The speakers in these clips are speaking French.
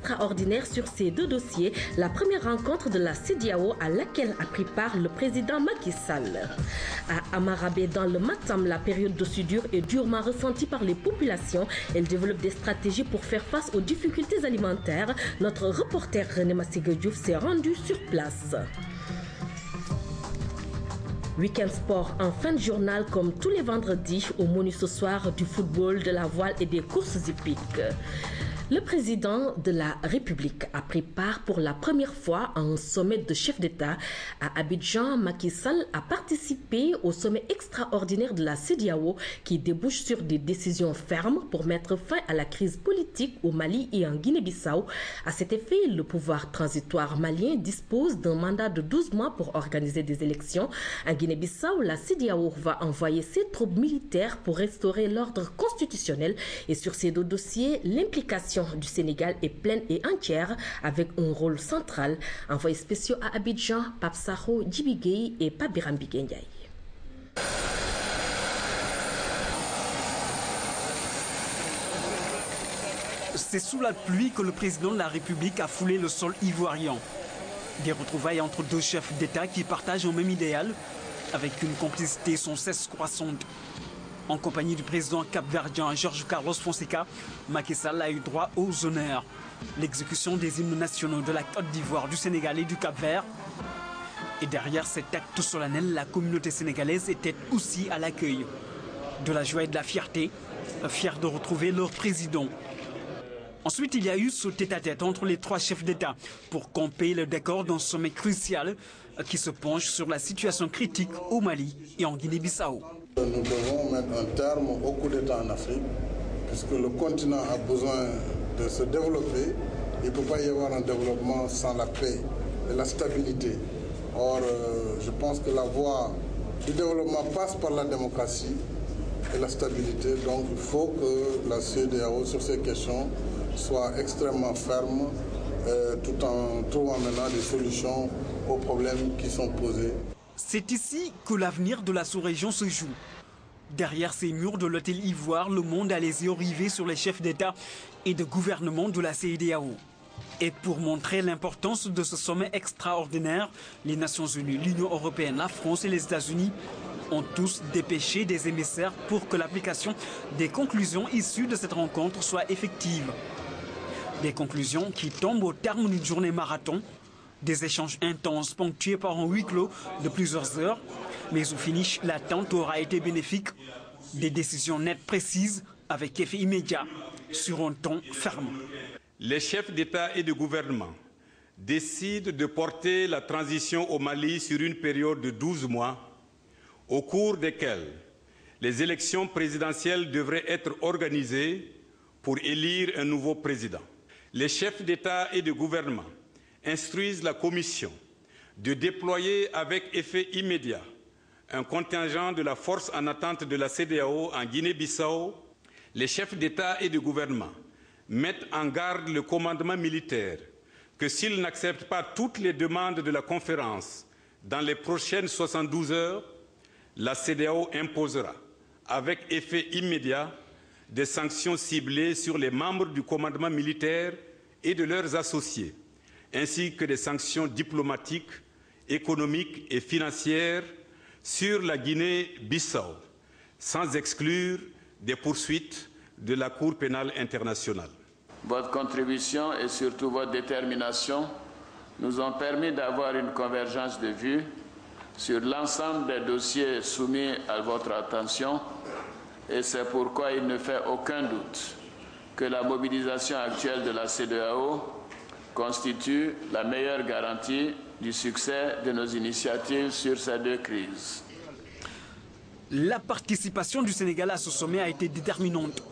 Extraordinaire sur ces deux dossiers, la première rencontre de la CEDEAO à laquelle a pris part le président Macky Sall. À Amarabé, dans le Matam, la période de soudure est durement ressentie par les populations. Elle développe des stratégies pour faire face aux difficultés alimentaires. Notre reporter René Massiga Diouf s'est rendu sur place. Week-end sport en fin de journal comme tous les vendredis au menu ce soir du football, de la voile et des courses hippiques. Le président de la République a pris part pour la première fois à un sommet de chefs d'État à Abidjan. Macky Sall a participé au sommet extraordinaire de la CEDEAO qui débouche sur des décisions fermes pour mettre fin à la crise politique au Mali et en Guinée-Bissau. À cet effet, le pouvoir transitoire malien dispose d'un mandat de 12 mois pour organiser des élections. En Guinée-Bissau, la CEDEAO va envoyer ses troupes militaires pour restaurer l'ordre constitutionnel. Et sur ces deux dossiers, l'implication du Sénégal est pleine et entière avec un rôle central. Envoyés spéciaux à Abidjan, Pape Saho, Djibi Gueye et Pape Biram Ndiaye. C'est sous la pluie que le président de la République a foulé le sol ivoirien. Des retrouvailles entre deux chefs d'État qui partagent un même idéal avec une complicité sans cesse croissante. En compagnie du président capverdien Jorge Carlos Fonseca, Macky Sall a eu droit aux honneurs. L'exécution des hymnes nationaux de la Côte d'Ivoire, du Sénégal et du Cap-Vert. Et derrière cet acte solennel, la communauté sénégalaise était aussi à l'accueil. De la joie et de la fierté, fiers de retrouver leur président. Ensuite, il y a eu ce tête-à-tête entre les trois chefs d'État pour camper le décor d'un sommet crucial qui se penche sur la situation critique au Mali et en Guinée-Bissau. Nous devons mettre un terme au coup d'État en Afrique, puisque le continent a besoin de se développer. Il ne peut pas y avoir un développement sans la paix et la stabilité. Or, je pense que la voie du développement passe par la démocratie et la stabilité. Donc, il faut que la CEDEAO, sur ces questions, soit extrêmement ferme, tout en trouvant maintenant des solutions aux problèmes qui sont posés. C'est ici que l'avenir de la sous-région se joue. Derrière ces murs de l'hôtel Ivoire, le monde a les yeux rivés sur les chefs d'État et de gouvernement de la CEDEAO. Et pour montrer l'importance de ce sommet extraordinaire, les Nations Unies, l'Union européenne, la France et les États-Unis ont tous dépêché des émissaires pour que l'application des conclusions issues de cette rencontre soit effective. Des conclusions qui tombent au terme d'une journée marathon, des échanges intenses ponctués par un huis clos de plusieurs heures, mais au finish, l'attente aura été bénéfique. Des décisions nettes, précises, avec effet immédiat, sur un ton ferme. Les chefs d'État et de gouvernement décident de porter la transition au Mali sur une période de 12 mois, au cours desquels les élections présidentielles devraient être organisées pour élire un nouveau président. Les chefs d'État et de gouvernement instruisent la Commission de déployer avec effet immédiat un contingent de la force en attente de la CEDEAO en Guinée-Bissau. Les chefs d'État et de gouvernement mettent en garde le commandement militaire que s'il n'accepte pas toutes les demandes de la conférence dans les prochaines 72 heures, la CEDEAO imposera avec effet immédiat des sanctions ciblées sur les membres du commandement militaire et de leurs associés, ainsi que des sanctions diplomatiques, économiques et financières sur la Guinée-Bissau, sans exclure des poursuites de la Cour pénale internationale. Votre contribution et surtout votre détermination nous ont permis d'avoir une convergence de vues sur l'ensemble des dossiers soumis à votre attention, et c'est pourquoi il ne fait aucun doute que la mobilisation actuelle de la CEDEAO constitue la meilleure garantie du succès de nos initiatives sur ces deux crises. La participation du Sénégal à ce sommet a été déterminante.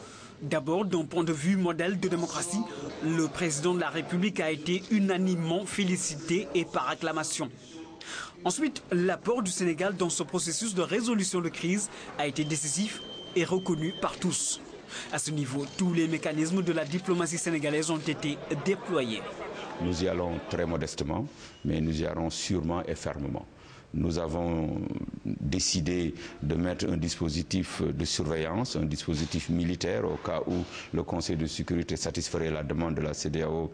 D'abord, d'un point de vue modèle de démocratie, le président de la République a été unanimement félicité et par acclamation. Ensuite, l'apport du Sénégal dans ce processus de résolution de crise a été décisif et reconnu par tous. À ce niveau, tous les mécanismes de la diplomatie sénégalaise ont été déployés. Nous y allons très modestement, mais nous y allons sûrement et fermement. nous avons décidé de mettre un dispositif de surveillance, un dispositif militaire au cas où le Conseil de sécurité satisferait la demande de la CEDEAO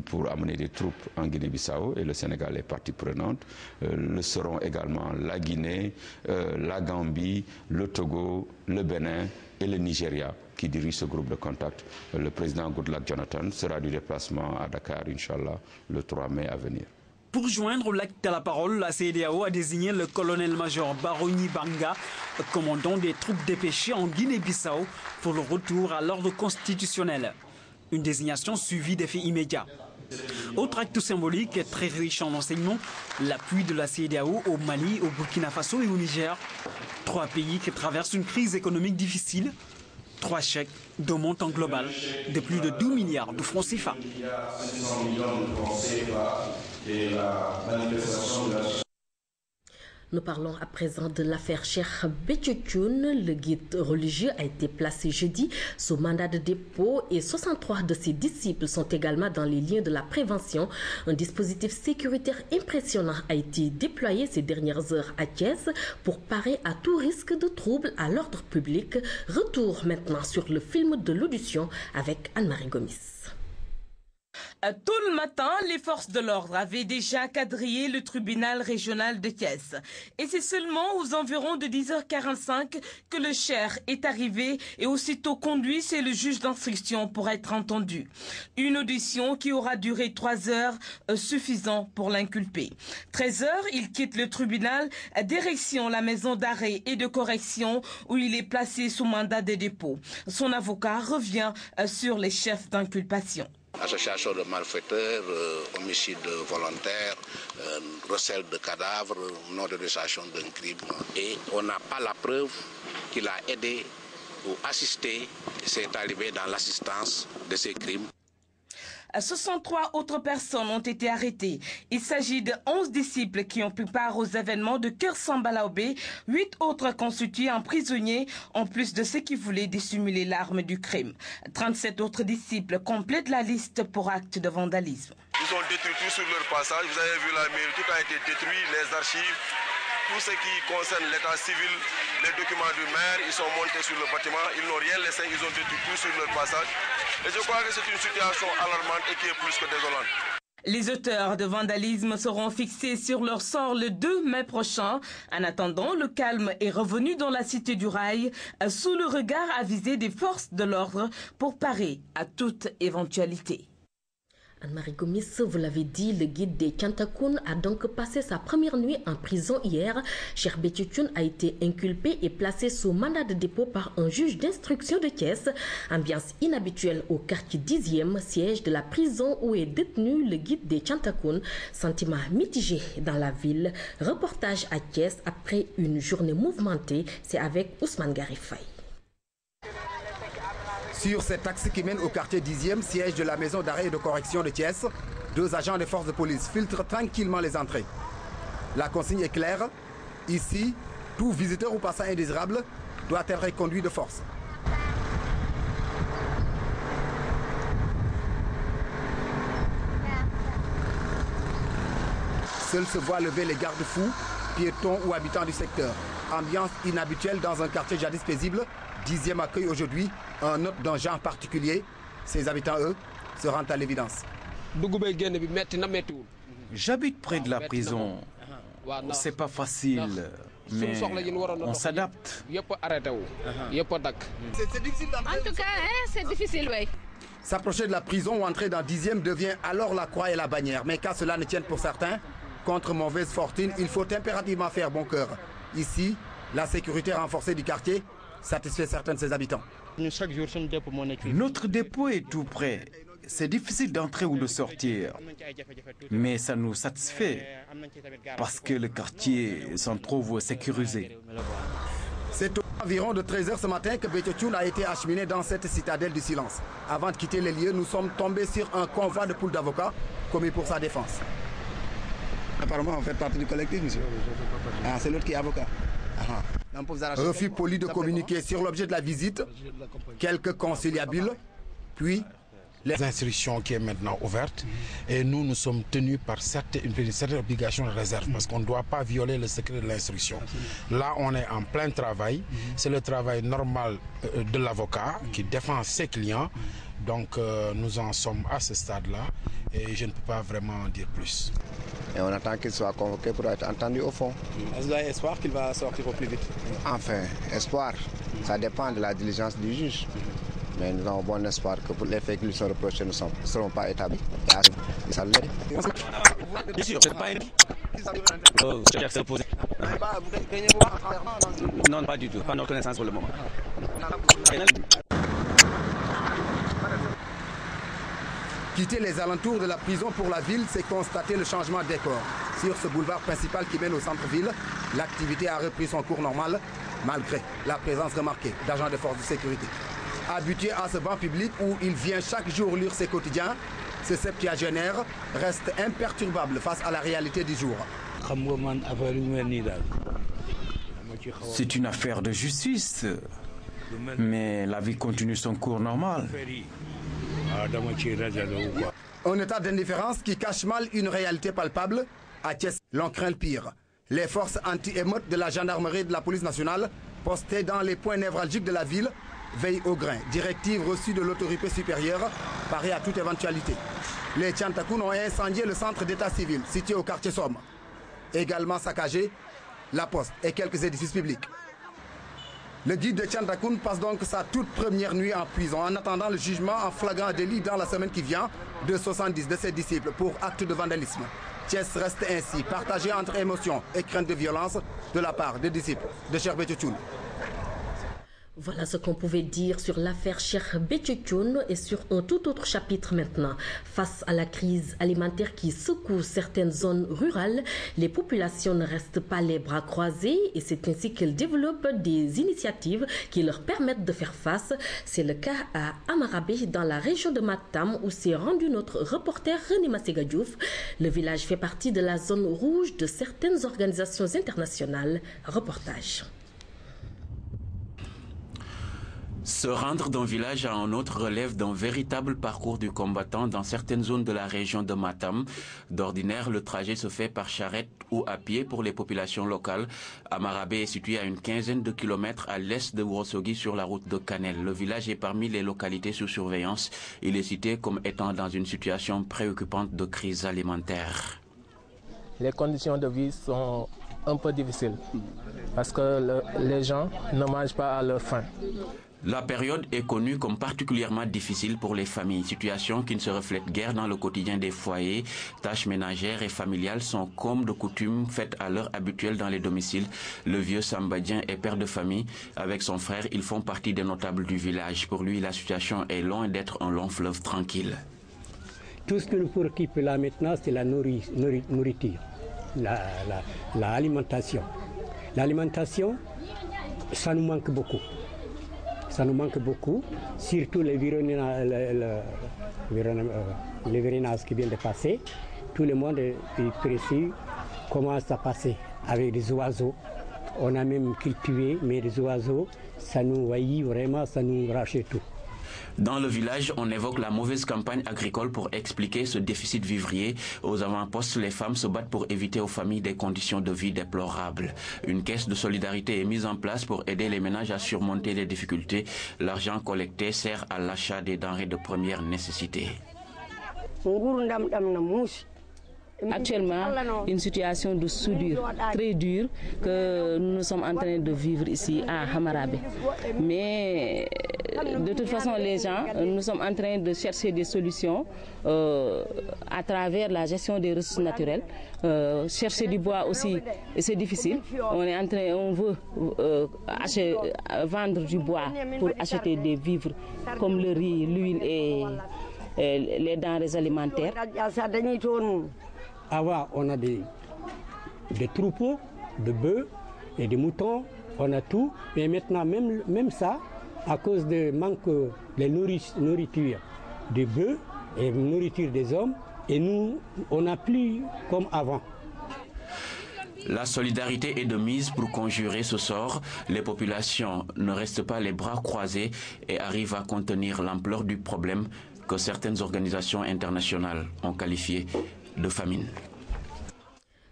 pour amener des troupes en Guinée-Bissau, et le Sénégal est partie prenante. Le seront également la Guinée, la Gambie, le Togo, le Bénin et le Nigeria qui dirige ce groupe de contact. Le président Goodluck Jonathan sera du déplacement à Dakar, Inch'Allah, le 3 mai à venir. Pour joindre l'acte à la parole, la CEDEAO a désigné le colonel-major Baroni Banga, commandant des troupes dépêchées en Guinée-Bissau pour le retour à l'ordre constitutionnel. Une désignation suivie d'effets immédiats. Autre acte symbolique et très riche en enseignements, l'appui de la CEDEAO au Mali, au Burkina Faso et au Niger. 3 pays qui traversent une crise économique difficile. 3 chèques de montant global de plus de 12 milliards de francs CFA. Nous parlons à présent de l'affaire Cheikh Béthio Thioune. Le guide religieux a été placé jeudi sous mandat de dépôt et 63 de ses disciples sont également dans les liens de la prévention. Un dispositif sécuritaire impressionnant a été déployé ces dernières heures à Thiès pour parer à tout risque de trouble à l'ordre public. Retour maintenant sur le film de l'audition avec Anne-Marie Gomis. Tôt le matin, les forces de l'ordre avaient déjà quadrillé le tribunal régional de Thiès. Et c'est seulement aux environs de 10h45 que le cheikh est arrivé et aussitôt conduit chez le juge d'instruction pour être entendu. Une audition qui aura duré 3 heures, suffisant pour l'inculpé. 13h, il quitte le tribunal, direction la maison d'arrêt et de correction où il est placé sous mandat de dépôt. Son avocat revient sur les chefs d'inculpation. Association de malfaiteurs, homicide volontaire, recel de cadavres, non-dénonciation d'un crime. Et on n'a pas la preuve qu'il a aidé ou assisté cet arrivé dans l'assistance de ces crimes. 63 autres personnes ont été arrêtées. Il s'agit de 11 disciples qui ont pris part aux événements de Kër Samba Laobé, 8 autres constitués en prisonniers, en plus de ceux qui voulaient dissimuler l'arme du crime. 37 autres disciples complètent la liste pour actes de vandalisme. Ils ont détruit tout sur leur passage. Vous avez vu la mairie, tout a été détruit, les archives. Tout ce qui concerne l'état civil, les documents du maire, ils sont montés sur le bâtiment, ils n'ont rien laissé, ils ont détruit tout sur leur passage. Et je crois que c'est une situation alarmante et qui est plus que désolante. Les auteurs de vandalisme seront fixés sur leur sort le 2 mai prochain. En attendant, le calme est revenu dans la cité du Rail, sous le regard avisé des forces de l'ordre pour parer à toute éventualité. Anne-Marie Gomis, vous l'avez dit, le guide des Thiantakoun a donc passé sa première nuit en prison hier. Cheikh Béthio Thioune a été inculpé et placé sous mandat de dépôt par un juge d'instruction de Thiès. Ambiance inhabituelle au quartier 10e, siège de la prison où est détenu le guide des Thiantakoun. Sentiment mitigé dans la ville. Reportage à Thiès après une journée mouvementée, c'est avec Ousmane Garifay. Sur cet axe qui mène au quartier 10e, siège de la maison d'arrêt et de correction de Thiès, 2 agents des forces de police filtrent tranquillement les entrées. La consigne est claire. Ici, tout visiteur ou passant indésirable doit être conduit de force. Seuls se voient lever les garde-fous, piétons ou habitants du secteur. Ambiance inhabituelle dans un quartier jadis paisible. 10e accueil aujourd'hui un hôte d'un genre particulier. Ses habitants, eux, se rendent à l'évidence. J'habite près de la prison. C'est pas facile, mais on s'adapte. En tout cas, c'est difficile, oui. S'approcher de la prison ou entrer dans 10e devient alors la croix et la bannière. Mais qu'à cela ne tienne pour certains, contre mauvaise fortune, il faut impérativement faire bon cœur. Ici, la sécurité renforcée du quartier satisfait certains de ses habitants. Notre dépôt est tout près. C'est difficile d'entrer ou de sortir, mais ça nous satisfait parce que le quartier s'en trouve sécurisé. C'est environ de 13h ce matin que Béthio Thioune a été acheminé dans cette citadelle du silence. Avant de quitter les lieux, nous sommes tombés sur un convoi de poules d'avocats commis pour sa défense. Apparemment, vous faites partie du collectif, monsieur. Ah, c'est l'autre qui est avocat. Refus poli de communiquer sur l'objet de la visite, quelques conciliabules, puis Les instructions qui est maintenant ouverte et nous sommes tenus par une certaine obligation de réserve parce qu'on ne doit pas violer le secret de l'instruction. Là, on est en plein travail. C'est le travail normal de l'avocat qui défend ses clients. Donc, nous en sommes à ce stade-là et je ne peux pas vraiment en dire plus. Et on attend qu'il soit convoqué pour être entendu au fond. Est-ce que vous avez espoir qu'il va sortir au plus vite? Enfin, espoir, ça dépend de la diligence du juge. Mais nous avons bon espoir que pour les faits qui lui sont reprochés ne seront pas établis. Bien sûr, c'est pas une... Non, pas du tout. Pas notre connaissance pour le moment. Quitter les alentours de la prison pour la ville, c'est constater le changement de décor. Sur ce boulevard principal qui mène au centre-ville, l'activité a repris son cours normal, malgré la présence remarquée d'agents de force de sécurité. Habitué à ce banc public où il vient chaque jour lire ses quotidiens, ce septuagénaire reste imperturbable face à la réalité du jour. C'est une affaire de justice, mais la vie continue son cours normal. Un état d'indifférence qui cache mal une réalité palpable. À Thiès, l'on craint le pire. Les forces anti-émeutes de la gendarmerie et de la police nationale, postées dans les points névralgiques de la ville, veillent au grain. Directive reçue de l'autorité supérieure, parée à toute éventualité. Les Tchantakoun ont incendié le centre d'état civil, situé au quartier Somme. Également saccagé, la poste et quelques édifices publics. Le guide de Tchantakoun passe donc sa toute première nuit en prison en attendant le jugement en flagrant délit dans la semaine qui vient de 70 de ses disciples pour acte de vandalisme. Thiès reste ainsi partagé entre émotion et crainte de violence de la part des disciples de Cheikh Béthio Thioune. Voilà ce qu'on pouvait dire sur l'affaire Cheikh Béthio Thioune et sur un tout autre chapitre maintenant. Face à la crise alimentaire qui secoue certaines zones rurales, les populations ne restent pas les bras croisés et c'est ainsi qu'elles développent des initiatives qui leur permettent de faire face. C'est le cas à Amarabé dans la région de Matam où s'est rendu notre reporter René Massega Diouf. Le village fait partie de la zone rouge de certaines organisations internationales. Reportage. Se rendre d'un village à un autre relève d'un véritable parcours du combattant dans certaines zones de la région de Matam. D'ordinaire, le trajet se fait par charrette ou à pied pour les populations locales. Amarabé est situé à une quinzaine de kilomètres à l'est de Ourossogui sur la route de Kanel. Le village est parmi les localités sous surveillance. Il est cité comme étant dans une situation préoccupante de crise alimentaire. Les conditions de vie sont un peu difficiles parce que les gens ne mangent pas à leur faim. La période est connue comme particulièrement difficile pour les familles, situation qui ne se reflète guère dans le quotidien des foyers. Tâches ménagères et familiales sont comme de coutume faites à l'heure habituelle dans les domiciles. Le vieux Sambadien est père de famille. Avec son frère, ils font partie des notables du village. Pour lui, la situation est loin d'être un long fleuve tranquille. Tout ce que nous préoccupe là maintenant, c'est la nourriture, l'alimentation. L'alimentation, ça nous manque beaucoup. Ça nous manque beaucoup, surtout les vérénages qui viennent de passer. Tout le monde est précis, commence à passer avec des oiseaux. On a même cultivé, mais les oiseaux, ça nous envahit vraiment, ça nous rachète tout. Dans le village, on évoque la mauvaise campagne agricole pour expliquer ce déficit vivrier. Aux avant-postes, les femmes se battent pour éviter aux familles des conditions de vie déplorables. Une caisse de solidarité est mise en place pour aider les ménages à surmonter les difficultés. L'argent collecté sert à l'achat des denrées de première nécessité. Actuellement, une situation de soudure très dure que nous sommes en train de vivre ici à Amarabé. Mais de toute façon, les gens, nous sommes en train de chercher des solutions à travers la gestion des ressources naturelles. Chercher du bois aussi, c'est difficile. On veut vendre du bois pour acheter des vivres comme le riz, l'huile et les denrées alimentaires. Avant, on a des troupeaux de bœufs et de moutons, on a tout. Mais maintenant, même ça, à cause du manque de nourriture des bœufs et de nourriture des hommes, et nous, on n'a plus comme avant. La solidarité est de mise pour conjurer ce sort. Les populations ne restent pas les bras croisés et arrivent à contenir l'ampleur du problème. que certaines organisations internationales ont qualifié de famine.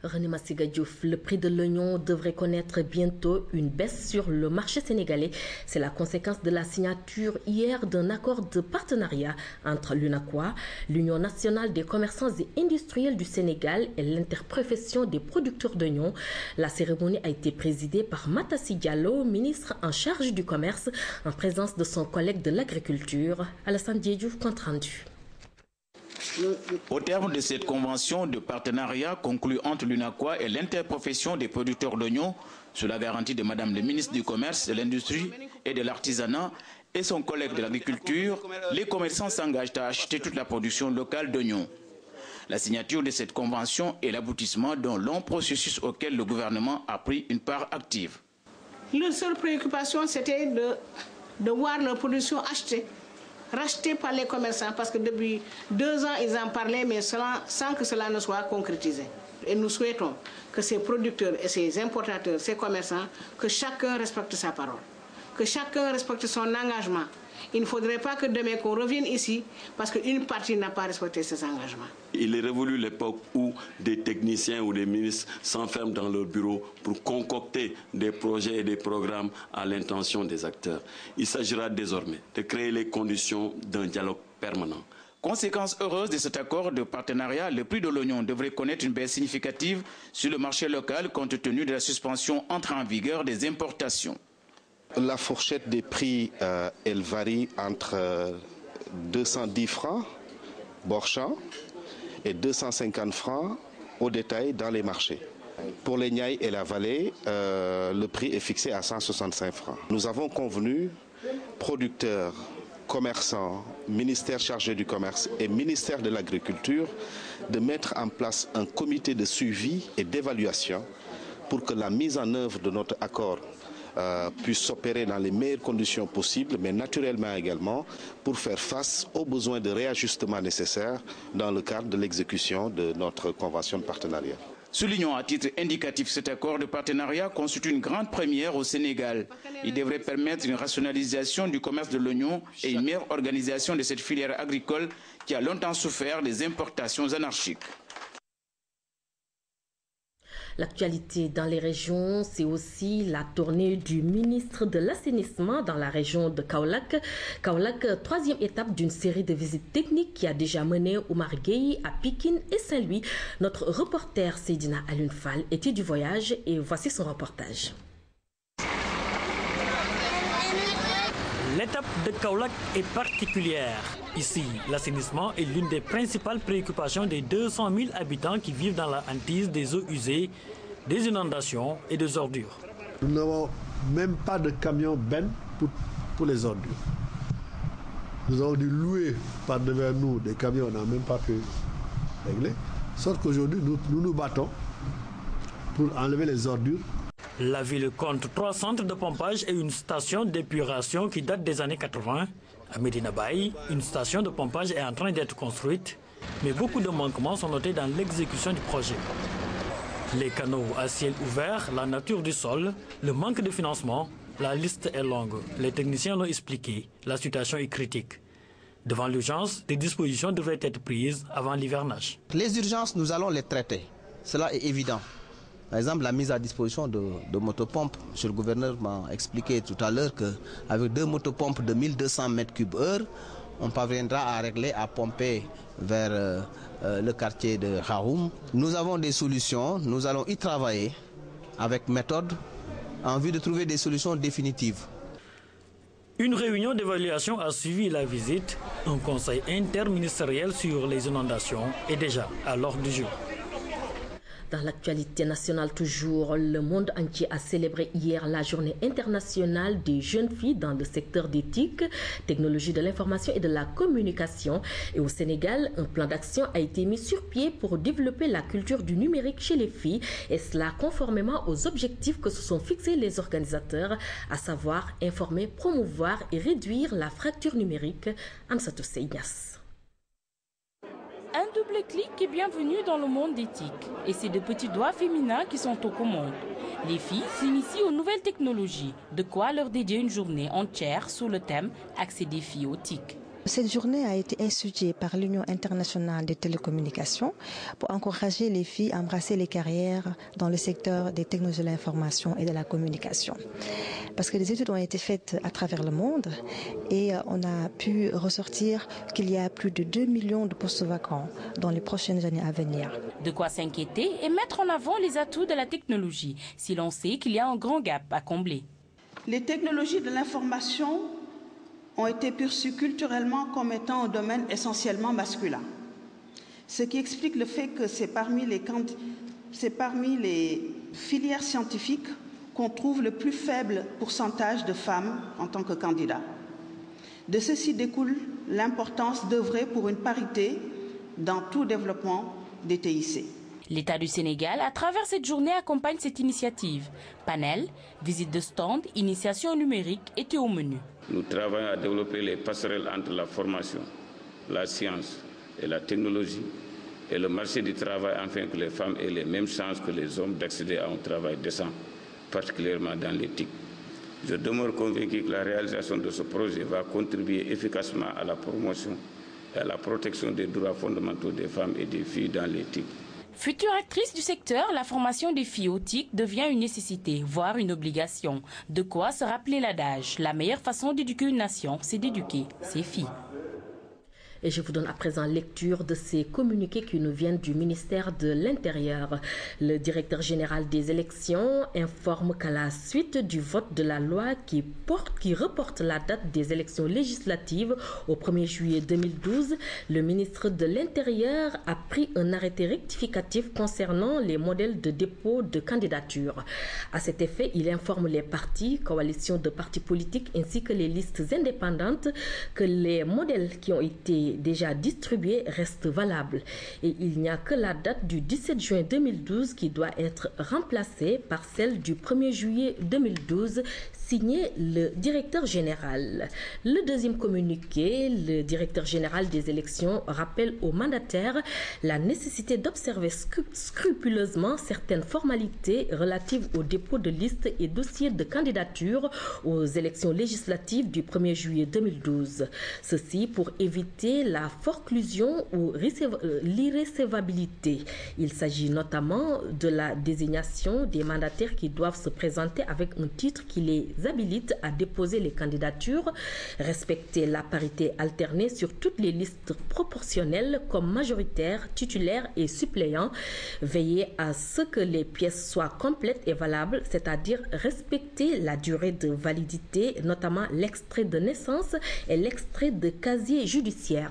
René Massiga Diouf, le prix de l'oignon devrait connaître bientôt une baisse sur le marché sénégalais. C'est la conséquence de la signature hier d'un accord de partenariat entre l'UNACOIS, l'Union nationale des commerçants et industriels du Sénégal et l'interprofession des producteurs d'oignons. La cérémonie a été présidée par Matassi Diallo, ministre en charge du commerce, en présence de son collègue de l'agriculture, Alassane Diouf, compte rendu. Au terme de cette convention de partenariat conclue entre l'UNACOIS et l'interprofession des producteurs d'oignons, sous la garantie de Madame le ministre du Commerce, de l'Industrie et de l'Artisanat et son collègue de l'Agriculture, les commerçants s'engagent à acheter toute la production locale d'oignons. La signature de cette convention est l'aboutissement d'un long processus auquel le gouvernement a pris une part active. Leur seule préoccupation, c'était de voir leur production rachetée par les commerçants, parce que depuis 2 ans, ils en parlaient, mais sans que cela ne soit concrétisé. Et nous souhaitons que ces producteurs et ces importateurs, ces commerçants, que chacun respecte sa parole, que chacun respecte son engagement. Il ne faudrait pas que demain qu'on revienne ici parce qu'une partie n'a pas respecté ses engagements. Il est révolu l'époque où des techniciens ou des ministres s'enferment dans leur bureau pour concocter des projets et des programmes à l'intention des acteurs. Il s'agira désormais de créer les conditions d'un dialogue permanent. Conséquence heureuse de cet accord de partenariat, le prix de l'oignon devrait connaître une baisse significative sur le marché local compte tenu de la suspension entrée en vigueur des importations. La fourchette des prix, elle varie entre 210 francs Borchamp et 250 francs au détail dans les marchés. Pour les Niayes et la vallée, le prix est fixé à 165 francs. Nous avons convenu, producteurs, commerçants, ministère chargé du commerce et ministère de l'agriculture, de mettre en place un comité de suivi et d'évaluation pour que la mise en œuvre de notre accord puisse s'opérer dans les meilleures conditions possibles, mais naturellement également pour faire face aux besoins de réajustement nécessaires dans le cadre de l'exécution de notre convention de partenariat. Soulignons à titre indicatif cet accord de partenariat constitue une grande première au Sénégal. Il devrait permettre une rationalisation du commerce de l'oignon et une meilleure organisation de cette filière agricole qui a longtemps souffert des importations anarchiques. L'actualité dans les régions, c'est aussi la tournée du ministre de l'Assainissement dans la région de Kaolack. Kaolack, 3e étape d'une série de visites techniques qui a déjà mené Oumar Gueye à Pikine et Saint-Louis. Notre reporter Seydina Alioune Fall était du voyage et voici son reportage. L'étape de Kaolack est particulière. Ici, l'assainissement est l'une des principales préoccupations des 200 000 habitants qui vivent dans la hantise des eaux usées, des inondations et des ordures. Nous n'avons même pas de camion Ben pour les ordures. Nous avons dû louer par devers nous des camions, on n'a même pas pu régler. Sauf qu'aujourd'hui, nous battons pour enlever les ordures. La ville compte 3 centres de pompage et une station d'épuration qui date des années 80. À Medina Baye, une station de pompage est en train d'être construite, mais beaucoup de manquements sont notés dans l'exécution du projet. Les canaux à ciel ouvert, la nature du sol, le manque de financement, la liste est longue. Les techniciens l'ont expliqué, la situation est critique. Devant l'urgence, des dispositions devraient être prises avant l'hivernage. Les urgences, nous allons les traiter. Cela est évident. Par exemple, la mise à disposition de motopompes. Monsieur le gouverneur m'a expliqué tout à l'heure qu'avec 2 motopompes de 1200 m3/h, on parviendra à régler, à pomper vers le quartier de Kharoum. Nous avons des solutions, nous allons y travailler avec méthode en vue de trouver des solutions définitives. Une réunion d'évaluation a suivi la visite. Un conseil interministériel sur les inondations est déjà à l'ordre du jour. Dans l'actualité nationale toujours, le monde entier a célébré hier la journée internationale des jeunes filles dans le secteur d'éthique, technologie de l'information et de la communication. Et au Sénégal, un plan d'action a été mis sur pied pour développer la culture du numérique chez les filles, et cela conformément aux objectifs que se sont fixés les organisateurs, à savoir informer, promouvoir et réduire la fracture numérique. Amsatou Seynias. Un double clic est bienvenu dans le monde d'éthique. Et c'est de petits doigts féminins qui sont aux commandes. Les filles s'initient aux nouvelles technologies, de quoi leur dédier une journée entière sous le thème « Accès des filles aux TIC ». Cette journée a été instituée par l'Union internationale des télécommunications pour encourager les filles à embrasser les carrières dans le secteur des technologies de l'information et de la communication. Parce que des études ont été faites à travers le monde et on a pu ressortir qu'il y a plus de 2 millions de postes vacants dans les prochaines années à venir. De quoi s'inquiéter et mettre en avant les atouts de la technologie, si l'on sait qu'il y a un grand gap à combler. Les technologies de l'information ont été perçues culturellement comme étant un domaine essentiellement masculin. Ce qui explique le fait que c'est parmi les filières scientifiques qu'on trouve le plus faible pourcentage de femmes en tant que candidats. De ceci découle l'importance d'œuvrer pour une parité dans tout développement des TIC. L'État du Sénégal, à travers cette journée, accompagne cette initiative. Panel, visite de stand, initiation numérique étaient au menu. Nous travaillons à développer les passerelles entre la formation, la science et la technologie et le marché du travail afin que les femmes aient les mêmes chances que les hommes d'accéder à un travail décent, particulièrement dans l'éthique. Je demeure convaincu que la réalisation de ce projet va contribuer efficacement à la promotion et à la protection des droits fondamentaux des femmes et des filles dans l'éthique. Future actrice du secteur, la formation des filles au TIC devient une nécessité, voire une obligation. De quoi se rappeler l'adage. La meilleure façon d'éduquer une nation, c'est d'éduquer ses filles. Et je vous donne à présent lecture de ces communiqués qui nous viennent du ministère de l'Intérieur. Le directeur général des élections informe qu'à la suite du vote de la loi qui reporte la date des élections législatives au 1er juillet 2012, le ministre de l'Intérieur a pris un arrêté rectificatif concernant les modèles de dépôt de candidature. À cet effet, il informe les partis, coalitions de partis politiques ainsi que les listes indépendantes que les modèles qui ont été déjà distribués restent valables. Et il n'y a que la date du 17 juin 2012 qui doit être remplacée par celle du 1er juillet 2012, signé le directeur général. Le deuxième communiqué, le directeur général des élections rappelle aux mandataires la nécessité d'observer scrupuleusement certaines formalités relatives au dépôt de listes et dossiers de candidature aux élections législatives du 1er juillet 2012. Ceci pour éviter la forclusion ou l'irrécevabilité. Il s'agit notamment de la désignation des mandataires qui doivent se présenter avec un titre qui les habilite à déposer les candidatures, respecter la parité alternée sur toutes les listes proportionnelles comme majoritaires, titulaires et suppléants, veiller à ce que les pièces soient complètes et valables, c'est-à-dire respecter la durée de validité, notamment l'extrait de naissance et l'extrait de casier judiciaire.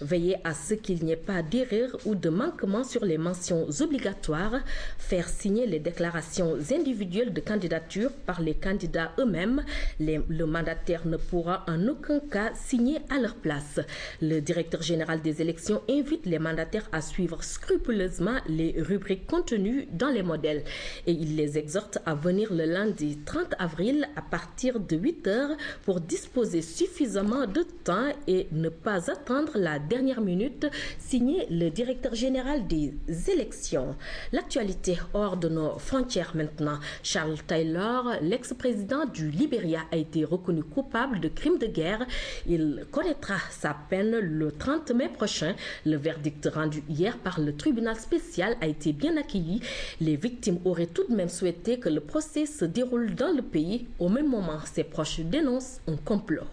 Veiller à ce qu'il n'y ait pas d'erreur ou de manquement sur les mentions obligatoires, faire signer les déclarations individuelles de candidature par les candidats eux-mêmes. Le mandataire ne pourra en aucun cas signer à leur place. Le directeur général des élections invite les mandataires à suivre scrupuleusement les rubriques contenues dans les modèles et il les exhorte à venir le lundi 30 avril à partir de 8 h pour disposer suffisamment de temps et ne pas attendre la dernière minute, signé le directeur général des élections. L'actualité hors de nos frontières maintenant. Charles Taylor, l'ex-président du Libéria, a été reconnu coupable de crimes de guerre. Il connaîtra sa peine le 30 mai prochain. Le verdict rendu hier par le tribunal spécial a été bien accueilli. Les victimes auraient tout de même souhaité que le procès se déroule dans le pays. Au même moment, ses proches dénoncent un complot.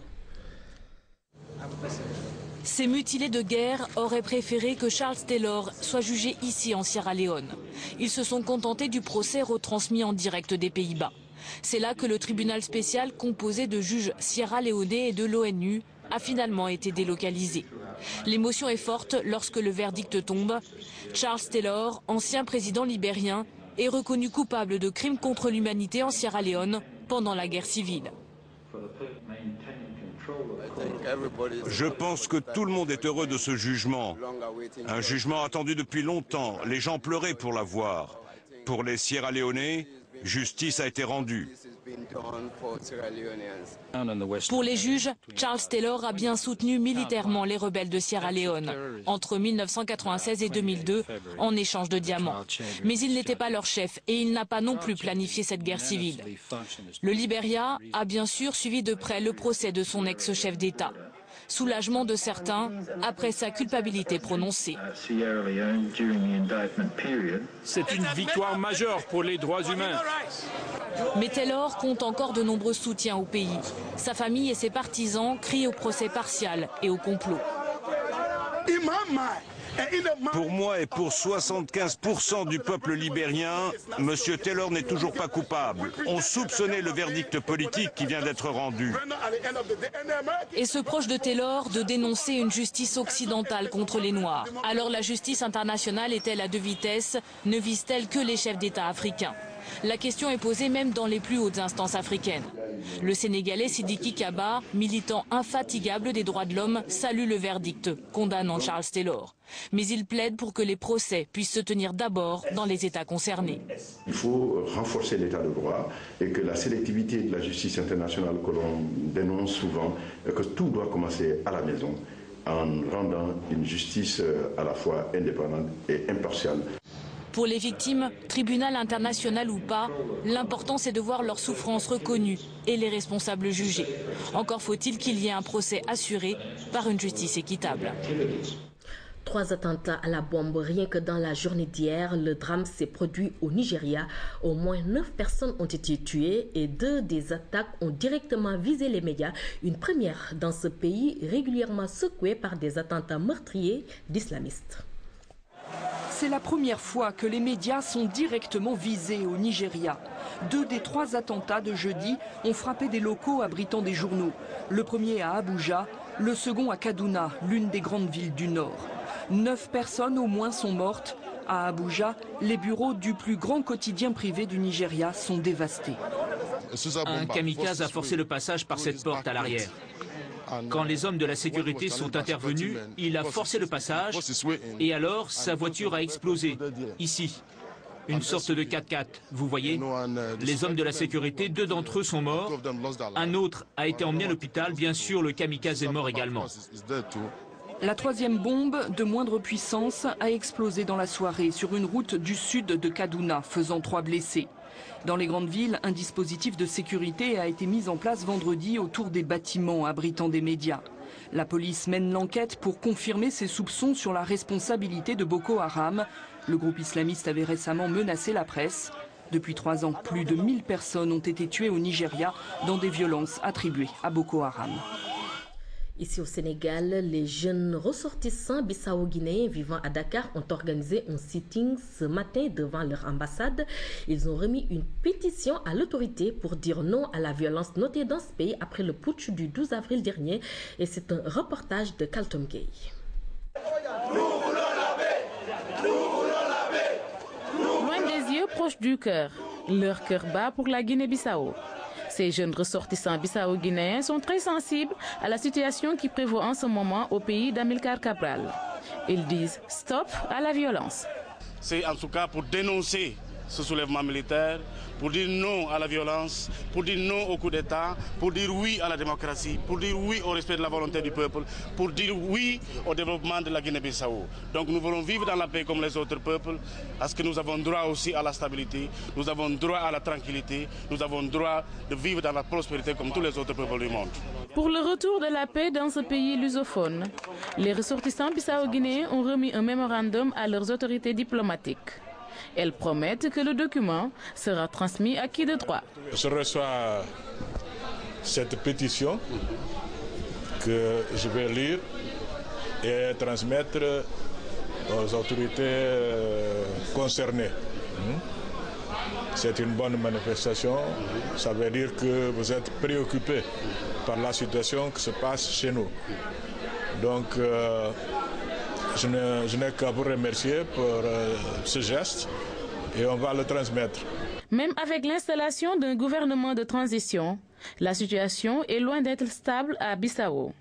Ces mutilés de guerre auraient préféré que Charles Taylor soit jugé ici en Sierra Leone. Ils se sont contentés du procès retransmis en direct des Pays-Bas. C'est là que le tribunal spécial composé de juges sierra-léonais et de l'ONU a finalement été délocalisé. L'émotion est forte lorsque le verdict tombe. Charles Taylor, ancien président libérien, est reconnu coupable de crimes contre l'humanité en Sierra Leone pendant la guerre civile. Je pense que tout le monde est heureux de ce jugement. Un jugement attendu depuis longtemps. Les gens pleuraient pour l'avoir. Pour les Sierra-Léonais, justice a été rendue. Pour les juges, Charles Taylor a bien soutenu militairement les rebelles de Sierra Leone entre 1996 et 2002 en échange de diamants. Mais il n'était pas leur chef et il n'a pas non plus planifié cette guerre civile. Le Libéria a bien sûr suivi de près le procès de son ex-chef d'État. Soulagement de certains après sa culpabilité prononcée. C'est une victoire majeure pour les droits humains. Mais Taylor compte encore de nombreux soutiens au pays. Sa famille et ses partisans crient au procès partial et au complot. Pour moi et pour 75% du peuple libérien, M. Taylor n'est toujours pas coupable. On soupçonnait le verdict politique qui vient d'être rendu. Et ce proche de Taylor de dénoncer une justice occidentale contre les Noirs. Alors la justice internationale est-elle à deux vitesses? Ne vise-t-elle que les chefs d'État africains? La question est posée même dans les plus hautes instances africaines. Le Sénégalais Sidiki Kaba, militant infatigable des droits de l'homme, salue le verdict condamnant Charles Taylor. Mais il plaide pour que les procès puissent se tenir d'abord dans les États concernés. Il faut renforcer l'état de droit et que la sélectivité de la justice internationale que l'on dénonce souvent, que tout doit commencer à la maison en rendant une justice à la fois indépendante et impartiale. Pour les victimes, tribunal international ou pas, l'important c'est de voir leurs souffrances reconnues et les responsables jugés. Encore faut-il qu'il y ait un procès assuré par une justice équitable. 3 attentats à la bombe rien que dans la journée d'hier. Le drame s'est produit au Nigeria. Au moins 9 personnes ont été tuées et 2 des attaques ont directement visé les médias. Une première dans ce pays régulièrement secoué par des attentats meurtriers d'islamistes. C'est la première fois que les médias sont directement visés au Nigeria. 2 des 3 attentats de jeudi ont frappé des locaux abritant des journaux. Le premier à Abuja, le second à Kaduna, l'une des grandes villes du Nord. 9 personnes au moins sont mortes. À Abuja, les bureaux du plus grand quotidien privé du Nigeria sont dévastés. Un kamikaze a forcé le passage par cette porte à l'arrière. Quand les hommes de la sécurité sont intervenus, il a forcé le passage et alors sa voiture a explosé, ici. Une sorte de 4x4, vous voyez. Les hommes de la sécurité, 2 d'entre eux sont morts. Un autre a été emmené à l'hôpital, bien sûr le kamikaze est mort également. La 3e bombe, de moindre puissance, a explosé dans la soirée sur une route du sud de Kaduna, faisant 3 blessés. Dans les grandes villes, un dispositif de sécurité a été mis en place vendredi autour des bâtiments abritant des médias. La police mène l'enquête pour confirmer ses soupçons sur la responsabilité de Boko Haram. Le groupe islamiste avait récemment menacé la presse. Depuis 3 ans, plus de 1000 personnes ont été tuées au Nigeria dans des violences attribuées à Boko Haram. Ici au Sénégal, les jeunes ressortissants bissau-guinéens vivant à Dakar ont organisé un sitting ce matin devant leur ambassade. Ils ont remis une pétition à l'autorité pour dire non à la violence notée dans ce pays après le putsch du 12 avril dernier. Et c'est un reportage de Kaltom Gay. Loin des yeux, proche du cœur. Leur cœur bat pour la Guinée-Bissau. Ces jeunes ressortissants bissau-guinéens sont très sensibles à la situation qui prévaut en ce moment au pays d'Amilcar Cabral. Ils disent stop à la violence. C'est en tout cas pour dénoncer ce soulèvement militaire, pour dire non à la violence, pour dire non au coup d'État, pour dire oui à la démocratie, pour dire oui au respect de la volonté du peuple, pour dire oui au développement de la Guinée-Bissau. Donc nous voulons vivre dans la paix comme les autres peuples, parce que nous avons droit aussi à la stabilité, nous avons droit à la tranquillité, nous avons droit de vivre dans la prospérité comme tous les autres peuples du monde. Pour le retour de la paix dans ce pays lusophone, les ressortissants bissau-guinéens ont remis un mémorandum à leurs autorités diplomatiques. Elles promettent que le document sera transmis à qui de droit. Je reçois cette pétition que je vais lire et transmettre aux autorités concernées. C'est une bonne manifestation. Ça veut dire que vous êtes préoccupés par la situation qui se passe chez nous. Donc, je n'ai qu'à vous remercier pour ce geste et on va le transmettre. Même avec l'installation d'un gouvernement de transition, la situation est loin d'être stable à Bissau.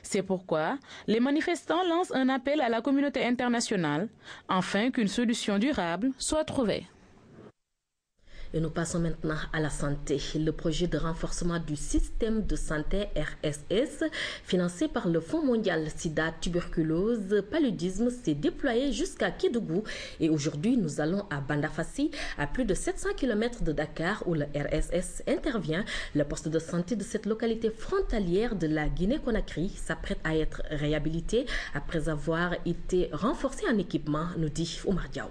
C'est pourquoi les manifestants lancent un appel à la communauté internationale afin qu'une solution durable soit trouvée. Et nous passons maintenant à la santé. Le projet de renforcement du système de santé RSS, financé par le Fonds mondial Sida, tuberculose, paludisme, s'est déployé jusqu'à Kédougou. Et aujourd'hui, nous allons à Bandafassi, à plus de 700 km de Dakar, où le RSS intervient. Le poste de santé de cette localité frontalière de la Guinée-Conakry s'apprête à être réhabilité après avoir été renforcé en équipement, nous dit Oumar Diaw.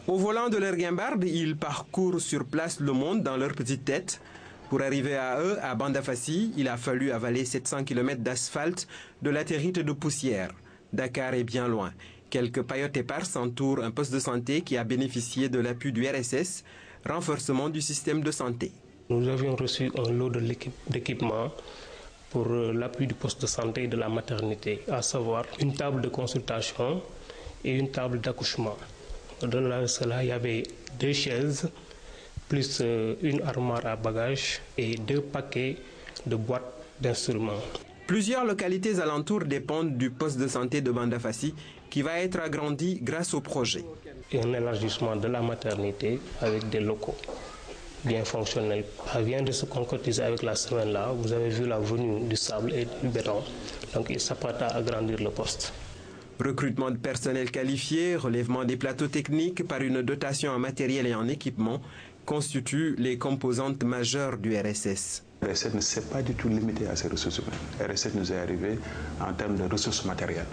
Au volant de leur guimbarde, ils parcourent sur place le monde dans leur petite tête. Pour arriver à eux, à Bandafassi, il a fallu avaler 700 km d'asphalte, de latérite et de poussière. Dakar est bien loin. Quelques paillotes éparses entourent un poste de santé qui a bénéficié de l'appui du RSS, renforcement du système de santé. Nous avions reçu un lot d'équipements pour l'appui du poste de santé et de la maternité, à savoir une table de consultation et une table d'accouchement. Dans cela, il y avait 2 chaises, plus une armoire à bagages et 2 paquets de boîtes d'instruments. Plusieurs localités alentours dépendent du poste de santé de Bandafassi qui va être agrandi grâce au projet. Et un élargissement de la maternité avec des locaux bien fonctionnels. Ça vient de se concrétiser avec la semaine là. Vous avez vu la venue du sable et du béton. Donc il s'apprête à agrandir le poste. Recrutement de personnel qualifié, relèvement des plateaux techniques par une dotation en matériel et en équipement constituent les composantes majeures du RSS. RSS ne s'est pas du tout limité à ses ressources humaines. RSS nous est arrivé en termes de ressources matérielles.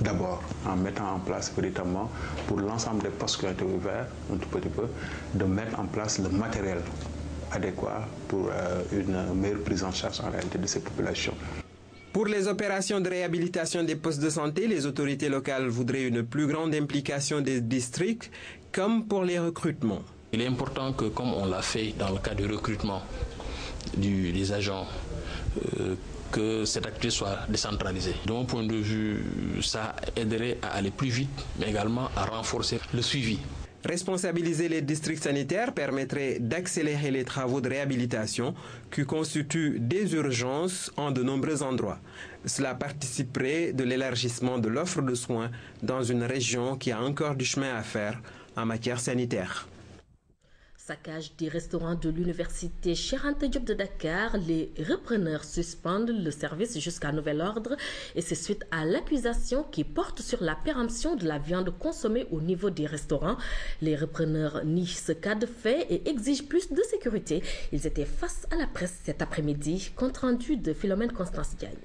D'abord, en mettant en place véritablement, pour l'ensemble des postes qui ont été ouverts, un tout petit peu, de mettre en place le matériel adéquat pour une meilleure prise en charge en réalité de ces populations. Pour les opérations de réhabilitation des postes de santé, les autorités locales voudraient une plus grande implication des districts, comme pour les recrutements. Il est important que, comme on l'a fait dans le cas du recrutement des agents, que cette activité soit décentralisée. De mon point de vue, ça aiderait à aller plus vite, mais également à renforcer le suivi. Responsabiliser les districts sanitaires permettrait d'accélérer les travaux de réhabilitation qui constituent des urgences en de nombreux endroits. Cela participerait de l'élargissement de l'offre de soins dans une région qui a encore du chemin à faire en matière sanitaire. Saccage des restaurants de l'université Cheikh Anta Diop de Dakar, les repreneurs suspendent le service jusqu'à nouvel ordre et c'est suite à l'accusation qui porte sur la péremption de la viande consommée au niveau des restaurants. Les repreneurs nient ce cas de fait et exigent plus de sécurité. Ils étaient face à la presse cet après-midi. Compte rendu de Philomène Constance Diagne.